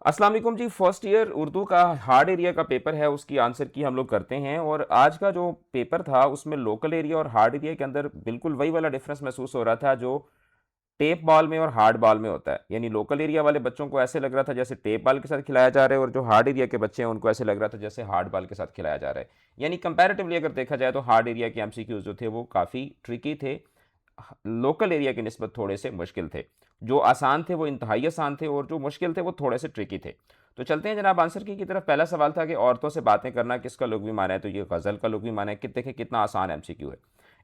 अस्सलाम वालेकुम जी। First year Urdu का हार्ड एरिया का पेपर है, उसकी आंसर की हम लोग करते हैं। और आज का जो पेपर था उसमें लोकल एरिया और हार्ड एरिया के अंदर बिल्कुल वही वाला डिफरेंस महसूस हो रहा था जो टेप बॉल में और हार्ड बॉल में होता है। यानी लोकल एरिया वाले बच्चों को ऐसे लग रहा था जैसे टेप बॉल के साथ खिलाया जा रहा है, और जो हार्ड एरिया के बच्चे हैं उनको ऐसे लग रहा था जैसे हार्ड बॉल के साथ खिलाया जा रहा है। यानी कंपैरेटिवली अगर देखा जाए तो हार्ड एरिया के एमसीक्यूज जो थे वो काफ़ी ट्रिकी थे, लोकल एरिया की निस्बत थोड़े से मुश्किल थे। जो आसान थे वो इंतहाई आसान थे, और जो मुश्किल थे वो थोड़े से ट्रिकी थे। तो चलते हैं जनाब आंसर की तरफ। पहला सवाल था कि औरतों से बातें करना किसका लुग़वी माना है, तो ये गज़ल का लुग़वी माना है। कि देखें कितना आसान एमसीक्यू है।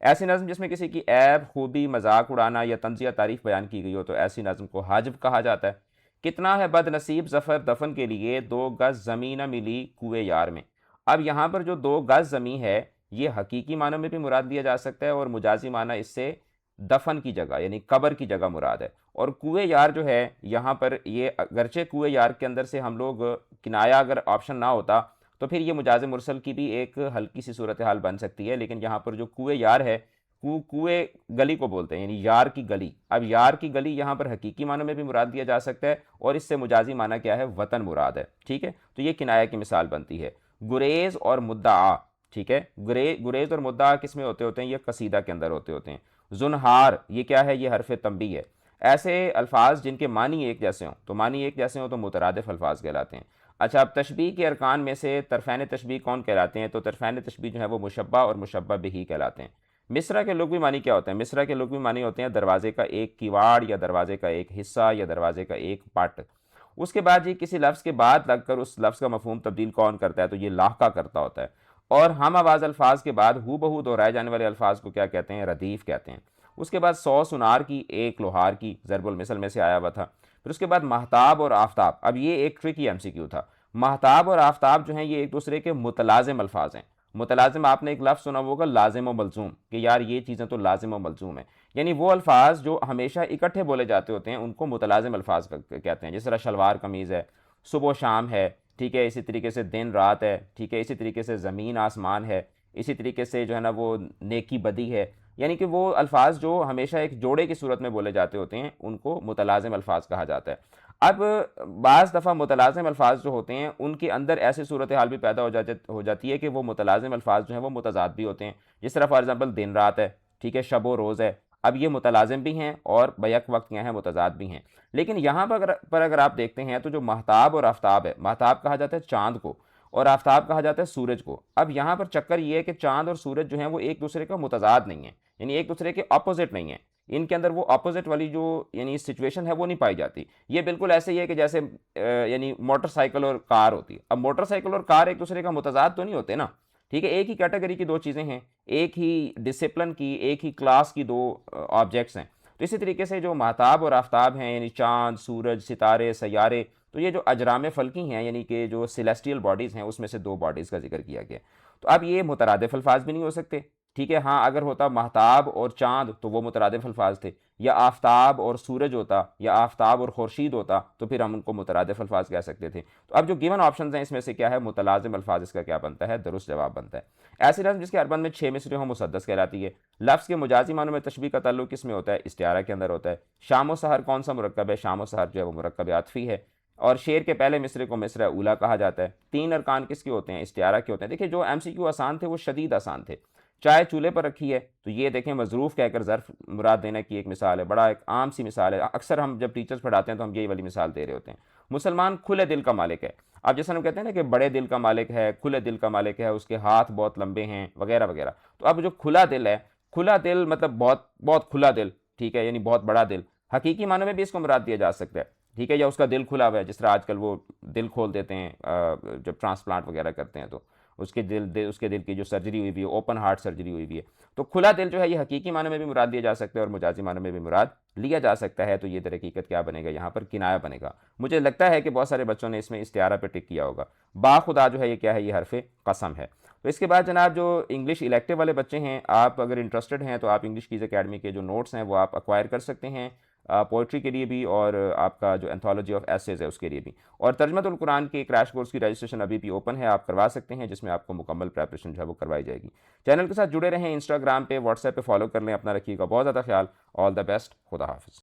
ऐसी नज़म जिसमें किसी की ऐब, खूबी, मजाक उड़ाना या तंज़िया तारीफ बयान की गई हो तो ऐसी नज़म को हाजिब कहा जाता है। कितना है बदनसीब ज़फ़र दफन के लिए, 2 गज़ ज़मीन न मिली कुएं यार में। अब यहाँ पर जो 2 गज़ ज़मीन है ये हकीकी मानों में भी मुराद लिया जा सकता है, और मुजाजी माना इससे दफन की जगह यानी कब्र की जगह मुराद है। और कुएं यार जो है यहाँ पर, ये अगरचे कुएं यार के अंदर से हम लोग किनाया अगर ऑप्शन ना होता तो फिर ये मुजाज मुरसल की भी एक हल्की सी सूरत हाल बन सकती है। लेकिन यहाँ पर जो कुएं यार है, कुएं गली को बोलते हैं, यानी यार की गली। अब यार की गली यहाँ पर हकीकी मानों में भी मुराद दिया जा सकता है, और इससे मुजाजी माना क्या है, वतन मुराद है। ठीक है, तो ये किनाया की मिसाल बनती है। गुरेज और मुद्दा, ठीक है, गुरेज और मुद्दा किस में होते होते हैं, ये कसीदा के अंदर होते होते हैं। जुनहार ये क्या है, ये हरफ तंबी है। ऐसे अल्फाज जिनके मानी एक जैसे हों, तो मानी एक जैसे हों तो मुतरादिफ अल्फाज कहलाते हैं। अच्छा, अब तशबीह के अरकान में से तरफ़ैन तशबीह कौन कहलाते हैं, तो तरफ़ैन तशबीह जो है वो मुशब्बा और मुशब्बा बिही कहलाते हैं। मिसरा के लुग़वी मानी क्या होते हैं, मिसरा के लुग़वी मानी होते हैं दरवाजे का एक किवाड़, या दरवाजे का एक हिस्सा, या दरवाजे का एक पट। उसके बाद जी किसी लफ्ज़ के बाद लगकर उस लफ्ज़ का मफहूम तब्दील कौन करता है, तो ये लाहका करता होता है। और हम आवाज़ अल्फाज के बाद हू बहू दोहराए जाने वाले अल्फाज को क्या कहते हैं, रदीफ़ कहते हैं। उसके बाद 100 सुनार की एक लोहार की, ज़रबुल मिसल में से आया हुआ था। फिर उसके बाद महताब और आफ्ताब। अब ये एक ट्रिकी एमसीक्यू था। महताब और आफ्ताब जो हैं ये एक दूसरे के मुतलाजिम अल्फाज हैं। मुतलाजिम आपने एक लफ्ज़ सुना होगा लाजिम व मलजूम, कि यार ये चीज़ें तो लाजिम व मलजूम है। यानी वो अल्फाज जो हमेशा इकट्ठे बोले जाते होते हैं उनको मुतलाजिम अल्फाज कहते हैं। जिस तरह शलवार कमीज़ है, सुबह शाम है, ठीक है, इसी तरीके से दिन रात है, ठीक है, इसी तरीके से ज़मीन आसमान है, इसी तरीके से जो है ना वो नेकी बदी है। यानी कि वो अल्फाज जो हमेशा एक जोड़े की सूरत में बोले जाते होते हैं उनको मुतलाजिम अल्फाज कहा जाता है। अब बाज़ दफ़ा मुतलाजिम अल्फाज जो होते हैं उनके अंदर ऐसी सूरत हाल भी पैदा हो जाती है कि वो मुतलाजिम अल्फाज जो हैं वो मुतजाद भी होते हैं। जिस तरह फॉर एग्जाम्पल दिन रात है, ठीक है, शब व रोज़ है। अब ये मुतलाजिम भी हैं और बैक वक्त क्या हैं, मुतजाद भी हैं। लेकिन यहाँ पर अगर आप देखते हैं तो जो महताब और आफ्ताब है, महताब कहा जाता है चाँद को, और आफ्ताब कहा जाता है सूरज को। अब यहाँ पर चक्कर ये है कि चाँद और सूरज जो हैं वो एक दूसरे का मुतजाद नहीं है, यानी एक दूसरे के अपोजिट नहीं है। इनके अंदर वो अपोजिट वाली जो यानी सिचुएशन है वो नहीं पाई जाती। ये बिल्कुल ऐसे ही है कि जैसे यानी मोटरसाइकिल और कार होती है। अब मोटरसाइकिल और कार एक दूसरे का मुतजाद तो नहीं होते ना, ठीक है, एक ही कैटेगरी की दो चीज़ें हैं, एक ही डिसिप्लिन की, एक ही क्लास की दो ऑब्जेक्ट्स हैं। तो इसी तरीके से जो महताब और आफ्ताब हैं, यानी चाँद, सूरज, सितारे, सैयारे, तो ये जो अजराम फ़ल्की हैं यानी कि जो सेलेस्टियल बॉडीज़ हैं उसमें से दो बॉडीज़ का जिक्र किया गया। तो अब ये मुतरादिफ अल्फाज भी नहीं हो सकते, ठीक है। हाँ, अगर होता महताब और चाँद तो वो मुतरादिफ अल्फाज थे, या आफताब और सूरज होता, या आफताब और खुर्शीद होता तो फिर हम उनको मुतरादिफ अल्फाज कह सकते थे। तो अब जो गिवन ऑप्शन हैं इसमें से क्या है, मुतलाजिम अल्फाज, इसका क्या बनता है, दुरुस्त जवाब बनता है। ऐसी रस्म जिसके अरबन में 6 मिसरे हों मुसद्दस कहलाती है। लफ्ज़ के मुजाजी मानों में तशबीह का ताल्लुक किस में होता है, इस्तिआरा के अंदर होता है। शाम व सहर कौन सा मुरक्कब है, शाम व सहर जो है वो मुरक्कब आतफ़ी है। और शेर के पहले मिसरे को मिसरा उला कहा जाता है। 3 अरकान किसके होते हैं, इस्तिआरा के होते हैं। देखिए जो एमसीक्यू आसान थे वो शदीद आसान थे। चाय चूल्हे पर रखी है, तो ये देखें मजरूफ़ कहकर ज़र्फ़ मुराद देने की एक मिसाल है, बड़ा एक आम सी मिसाल है। अक्सर हम जब टीचर्स पढ़ाते हैं तो हम यही वाली मिसाल दे रहे होते हैं। मुसलमान खुले दिल का मालिक है। अब जैसे हम कहते हैं ना कि बड़े दिल का मालिक है, खुले दिल का मालिक है, उसके हाथ बहुत लंबे हैं वगैरह वगैरह। तो अब जो खुला दिल है, खुला दिल मतलब बहुत बहुत खुला दिल, ठीक है, यानी बहुत बड़ा दिल। हकीकी मानों में भी इसको मुराद दिया जा सकता है, ठीक है, या उसका दिल खुला हुआ है, जिस तरह आजकल वो दिल खोल देते हैं जब ट्रांसप्लांट वगैरह करते हैं तो उसके दिल की जो सर्जरी हुई हुई है, ओपन हार्ट सर्जरी हुई हुई है। तो खुला दिल जो है ये हकीकी मानों में भी मुराद दिया जा सकता है और मुजाजी मानों में भी मुराद लिया जा सकता है। तो ये दर हकीकत क्या बनेगा, यहाँ पर किनाया बनेगा। मुझे लगता है कि बहुत सारे बच्चों ने इसमें इस्तिआरा पे टिक किया होगा। बाखुदा जो है ये क्या है, ये हरफ कसम है। तो इसके बाद जनाब जो इंग्लिश इलेक्टिव वाले बच्चे हैं, आप अगर इंटरेस्टेड हैं तो आप इंग्लिश कीज़ अकेडमी के जो नोट्स हैं वो आप अक्वायर कर सकते हैं, पोइट्री के लिए भी, और आपका जो एंथोलॉजी ऑफ एसेज है उसके लिए भी। और तर्जमतुल कुरान के क्रैश कोर्स की रजिस्ट्रेशन अभी भी ओपन है, आप करवा सकते हैं, जिसमें आपको मुकम्मल प्रेपरेशन जो है वो करवाई जाएगी। चैनल के साथ जुड़े रहें, इंस्टाग्राम पे, व्हाट्सएप पे फॉलो कर लें। अपना रखिएगा बहुत ज़्यादा ख्याल। ऑल द बेस्ट, खुदा हाफिज़।